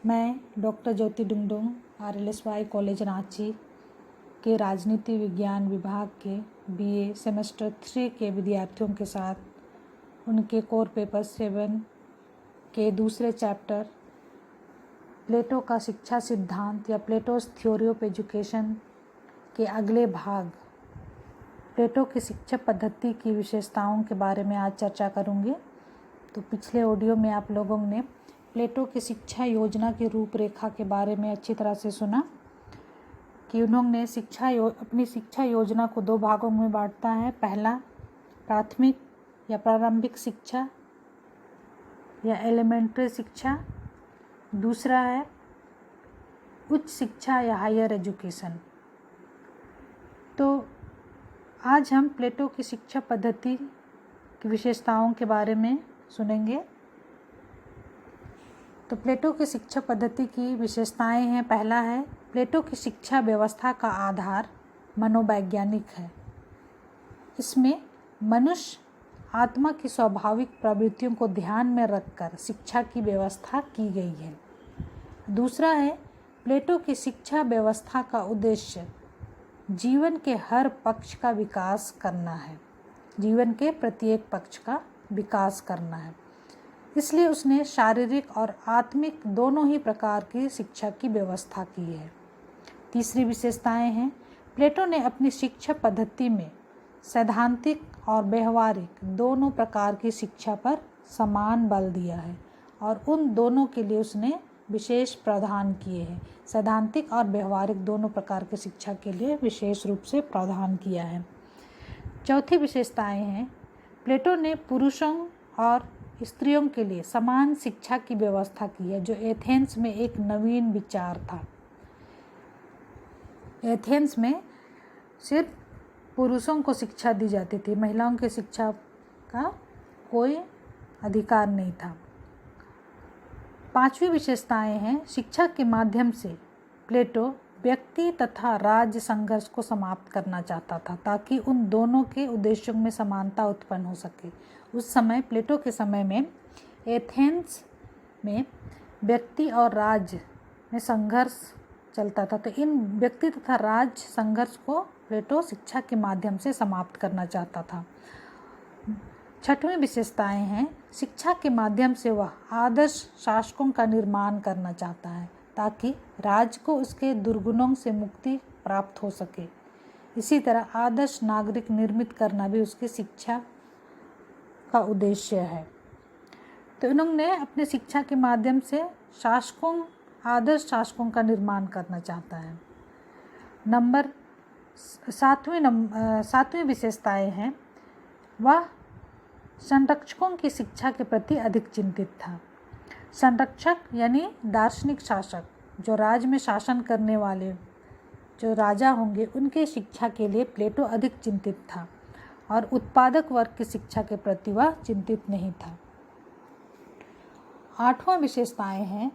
मैं डॉक्टर ज्योति Dungdung RLSY college Ranchi के राजनीति विज्ञान विभाग के BA सेमेस्टर 3 के विद्यार्थियों के साथ उनके कोर पेपर 7 के दूसरे चैप्टर प्लेटो का शिक्षा सिद्धांत या प्लेटोस थ्योरी ऑफ एजुकेशन के अगले भाग प्लेटो की शिक्षा पद्धति की विशेषताओं के बारे में आज चर्चा करूंगी। तो पिछले ऑडियो में आप लोगों ने प्लेटो की शिक्षा योजना की रूपरेखा के बारे में अच्छी तरह से सुना कि उन्होंने अपनी शिक्षा योजना को 2 भागों में बांटता है। पहला प्राथमिक या प्रारंभिक शिक्षा या एलिमेंट्री शिक्षा, दूसरा है उच्च शिक्षा या हायर एजुकेशन। तो आज हम प्लेटो की शिक्षा पद्धति की विशेषताओं के बारे में सुनेंगे। तो प्लेटो की शिक्षा पद्धति की विशेषताएं हैं। पहला है प्लेटो की शिक्षा व्यवस्था का आधार मनोवैज्ञानिक है। इसमें मनुष्य आत्मा की स्वाभाविक प्रवृत्तियों को ध्यान में रखकर शिक्षा की व्यवस्था की गई है। दूसरा है प्लेटो की शिक्षा व्यवस्था का उद्देश्य जीवन के हर पक्ष का विकास करना है, जीवन के प्रत्येक पक्ष का विकास करना है। इसलिए उसने शारीरिक और आत्मिक दोनों ही प्रकार की शिक्षा की व्यवस्था की है। तीसरी विशेषताएं हैं प्लेटो ने अपनी शिक्षा पद्धति में सैद्धांतिक और व्यवहारिक दोनों प्रकार की शिक्षा पर समान बल दिया है और उन दोनों के लिए उसने विशेष प्रावधान किए हैं। सैद्धांतिक और व्यवहारिक दोनों प्रकार की शिक्षा के लिए विशेष रूप से प्रावधान किया है। चौथी विशेषताएं हैं प्लेटो ने पुरुषों और स्त्रियों के लिए समान शिक्षा की व्यवस्था की है, जो एथेंस में एक नवीन विचार था। एथेंस में सिर्फ पुरुषों को शिक्षा दी जाती थी, महिलाओं की शिक्षा का कोई अधिकार नहीं था। पांचवी विशेषताएं हैं शिक्षा के माध्यम से प्लेटो व्यक्ति तथा राज्य संघर्ष को समाप्त करना चाहता था, ताकि उन दोनों के उद्देश्यों में समानता उत्पन्न हो सके। उस समय प्लेटो के समय में एथेंस में व्यक्ति और राज्य में संघर्ष चलता था, तो इन व्यक्ति तथा राज्य संघर्ष को प्लेटो शिक्षा के माध्यम से समाप्त करना चाहता था। छठवीं विशेषताएं हैं शिक्षा के माध्यम से वह आदर्श शासकों का निर्माण करना चाहता है, ताकि राज्य को उसके दुर्गुणों से मुक्ति प्राप्त हो सके। इसी तरह आदर्श नागरिक निर्मित करना भी उसकी शिक्षा का उद्देश्य है। तो इन्होंने अपने शिक्षा के माध्यम से आदर्श शासकों का निर्माण करना चाहता है। सातवीं विशेषताएं हैं वह संरक्षकों की शिक्षा के प्रति अधिक चिंतित था। संरक्षक यानी दार्शनिक शासक, जो राज्य में शासन करने वाले जो राजा होंगे, उनके शिक्षा के लिए प्लेटो अधिक चिंतित था और उत्पादक वर्ग की शिक्षा के प्रति वह चिंतित नहीं था। आठवां विशेषताएं हैं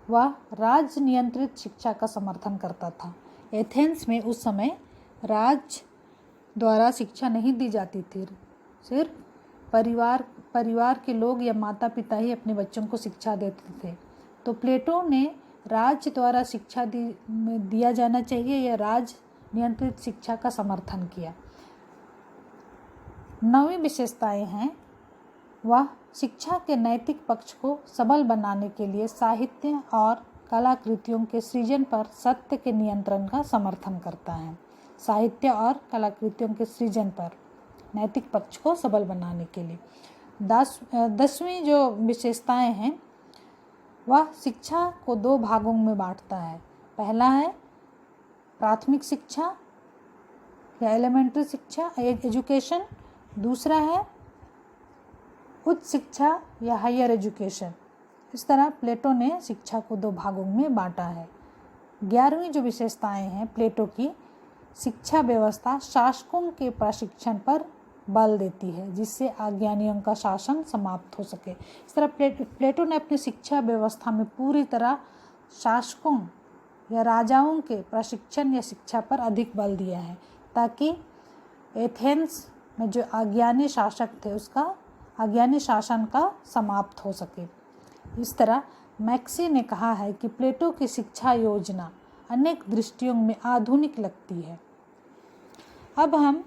वह राज्य नियंत्रित शिक्षा का समर्थन करता था। एथेंस में उस समय राज्य द्वारा शिक्षा नहीं दी जाती थी, सिर्फ परिवार के लोग या माता पिता ही अपने बच्चों को शिक्षा देते थे। तो प्लेटो ने राज्य द्वारा शिक्षा दिया जाना चाहिए या राज्य नियंत्रित शिक्षा का समर्थन किया। 9वीं विशेषताएं हैं वह शिक्षा के नैतिक पक्ष को सबल बनाने के लिए साहित्य और कलाकृतियों के सृजन पर सत्य के नियंत्रण का समर्थन करता है। साहित्य और कलाकृतियों के सृजन पर नैतिक पक्ष को सबल बनाने के लिए। 10वीं जो विशेषताएं हैं वह शिक्षा को 2 भागों में बांटता है। पहला है प्राथमिक शिक्षा या एलिमेंट्री शिक्षा एजुकेशन, दूसरा है उच्च शिक्षा या हायर एजुकेशन। इस तरह प्लेटो ने शिक्षा को 2 भागों में बांटा है। 11वीं जो विशेषताएं हैं प्लेटो की शिक्षा व्यवस्था शासकों के प्रशिक्षण पर बल देती है, जिससे अज्ञानियों का शासन समाप्त हो सके। इस तरह प्लेटो ने अपनी शिक्षा व्यवस्था में पूरी तरह शासकों या राजाओं के प्रशिक्षण या शिक्षा पर अधिक बल दिया है, ताकि एथेंस में जो अज्ञानी शासक थे उसका अज्ञानी शासन का समाप्त हो सके। इस तरह मैक्सी ने कहा है कि प्लेटो की शिक्षा योजना अनेक दृष्टियों में आधुनिक लगती है। अब हम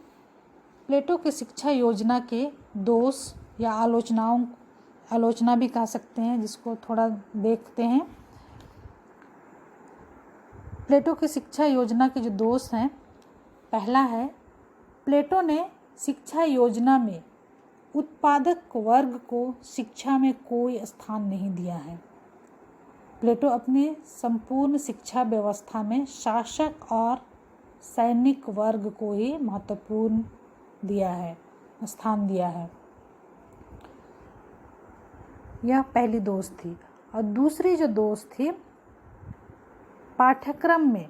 प्लेटो की शिक्षा योजना के दोष या आलोचना भी कह सकते हैं, जिसको थोड़ा देखते हैं। प्लेटो की शिक्षा योजना के जो दोष हैं, पहला है, प्लेटो ने शिक्षा योजना में उत्पादक वर्ग को शिक्षा में कोई स्थान नहीं दिया है। प्लेटो अपनी संपूर्ण शिक्षा व्यवस्था में शासक और सैनिक वर्ग को ही महत्वपूर्ण स्थान दिया है। यह पहली दोष थी। और दूसरी जो दोष थी, पाठ्यक्रम में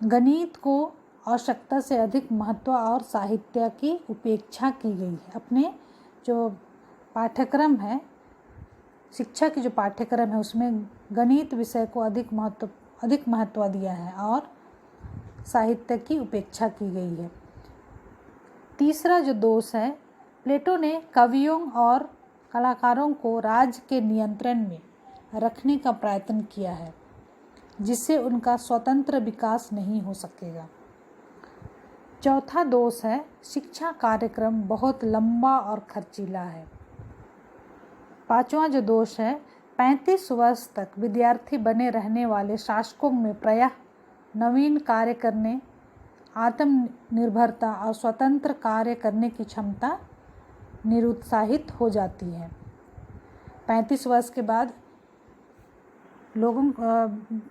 गणित को आवश्यकता से अधिक महत्व और साहित्य की उपेक्षा की गई है। अपने जो पाठ्यक्रम है, शिक्षा की जो पाठ्यक्रम है, उसमें गणित विषय को अधिक महत्व दिया है और साहित्य की उपेक्षा की गई है। तीसरा जो दोष है, प्लेटो ने कवियों और कलाकारों को राज्य के नियंत्रण में रखने का प्रयत्न किया है, जिससे उनका स्वतंत्र विकास नहीं हो सकेगा। चौथा दोष है, शिक्षा कार्यक्रम बहुत लंबा और खर्चीला है। पांचवा जो दोष है, 35 वर्ष तक विद्यार्थी बने रहने वाले शासकों में प्रायः नवीन कार्य करने, आत्मनिर्भरता और स्वतंत्र कार्य करने की क्षमता निरुत्साहित हो जाती है। 35 वर्ष के बाद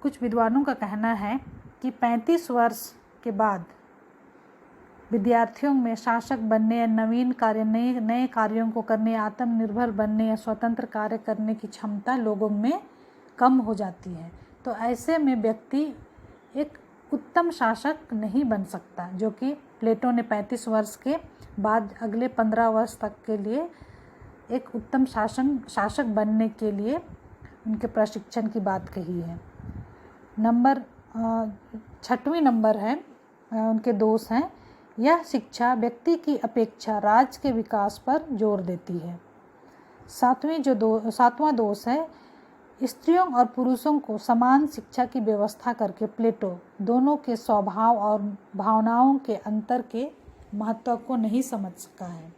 कुछ विद्वानों का कहना है कि 35 वर्ष के बाद विद्यार्थियों में शासक बनने या नवीन कार्य नए कार्यों को करने, आत्मनिर्भर बनने या स्वतंत्र कार्य करने की क्षमता लोगों में कम हो जाती है। तो ऐसे में व्यक्ति एक उत्तम शासक नहीं बन सकता, जो कि प्लेटो ने 35 वर्ष के बाद अगले 15 वर्ष तक के लिए एक उत्तम शासक बनने के लिए उनके प्रशिक्षण की बात कही है। छठवीं नंबर है, उनके दोष हैं, यह शिक्षा व्यक्ति की अपेक्षा राज्य के विकास पर जोर देती है। सातवां दोष है, स्त्रियों और पुरुषों को समान शिक्षा की व्यवस्था करके प्लेटो दोनों के स्वभाव और भावनाओं के अंतर के महत्व को नहीं समझ सका है।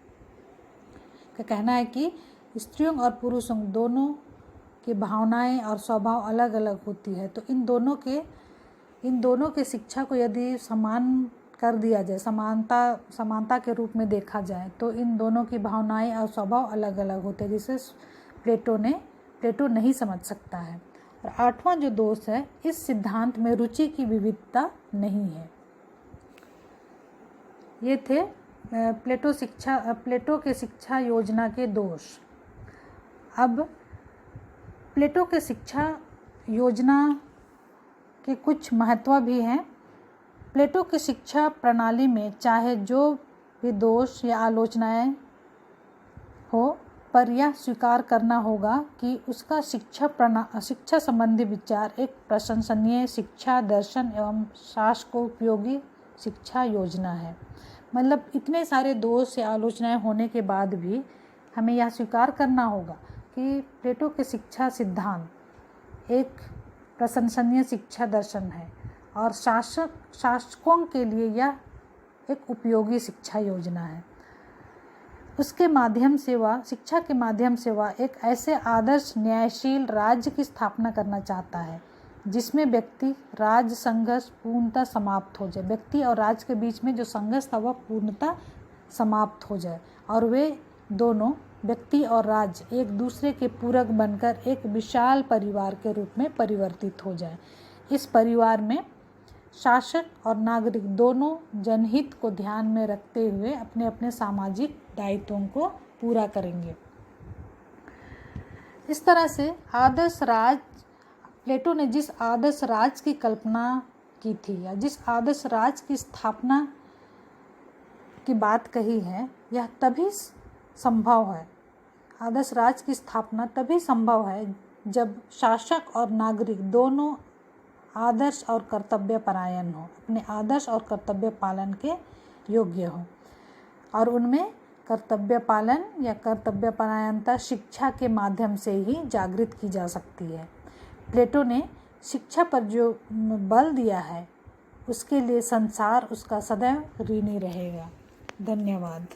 का कहना है कि स्त्रियों और पुरुषों दोनों की भावनाएं और स्वभाव अलग अलग होती है, तो इन दोनों के शिक्षा को यदि समान कर दिया जाए, समानता के रूप में देखा जाए, तो इन दोनों की भावनाएं और स्वभाव अलग अलग होते हैं, जिसे प्लेटो नहीं समझ सकता है। और आठवां जो दोष है, इस सिद्धांत में रुचि की विविधता नहीं है। ये थे प्लेटो के शिक्षा योजना के दोष। अब प्लेटो के शिक्षा योजना के कुछ महत्व भी हैं। प्लेटो की शिक्षा प्रणाली में चाहे जो भी दोष या आलोचनाएं हो, पर यह स्वीकार करना होगा कि उसका शिक्षा संबंधी विचार एक प्रशंसनीय शिक्षा दर्शन एवं शासकोपयोगी शिक्षा योजना है। मतलब इतने सारे दोष या आलोचनाएं होने के बाद भी हमें यह स्वीकार करना होगा कि प्लेटो के शिक्षा सिद्धांत एक प्रशंसनीय शिक्षा दर्शन है और शासकों के लिए यह एक उपयोगी शिक्षा योजना है। उसके माध्यम से शिक्षा के माध्यम से वह एक ऐसे आदर्श न्यायशील राज्य की स्थापना करना चाहता है जिसमें व्यक्ति राज्य संघर्ष पूर्णतः समाप्त हो जाए। व्यक्ति और राज्य के बीच में जो संघर्ष था वह पूर्णतः समाप्त हो जाए और वे दोनों व्यक्ति और राज्य एक दूसरे के पूरक बनकर एक विशाल परिवार के रूप में परिवर्तित हो जाए। इस परिवार में शासक और नागरिक दोनों जनहित को ध्यान में रखते हुए अपने अपने सामाजिक दायित्वों को पूरा करेंगे। इस तरह से प्लेटो ने जिस आदर्श राज की कल्पना की थी या जिस आदर्श राज की स्थापना की बात कही है, यह तभी संभव है। आदर्श राज की स्थापना तभी संभव है जब शासक और नागरिक दोनों आदर्श और कर्तव्य परायण हो, अपने आदर्श और कर्तव्य पालन के योग्य हो और उनमें कर्तव्य पालन या कर्तव्य परायणता शिक्षा के माध्यम से ही जागृत की जा सकती है। प्लेटो ने शिक्षा पर जो बल दिया है उसके लिए संसार उसका सदैव ऋणी रहेगा। धन्यवाद।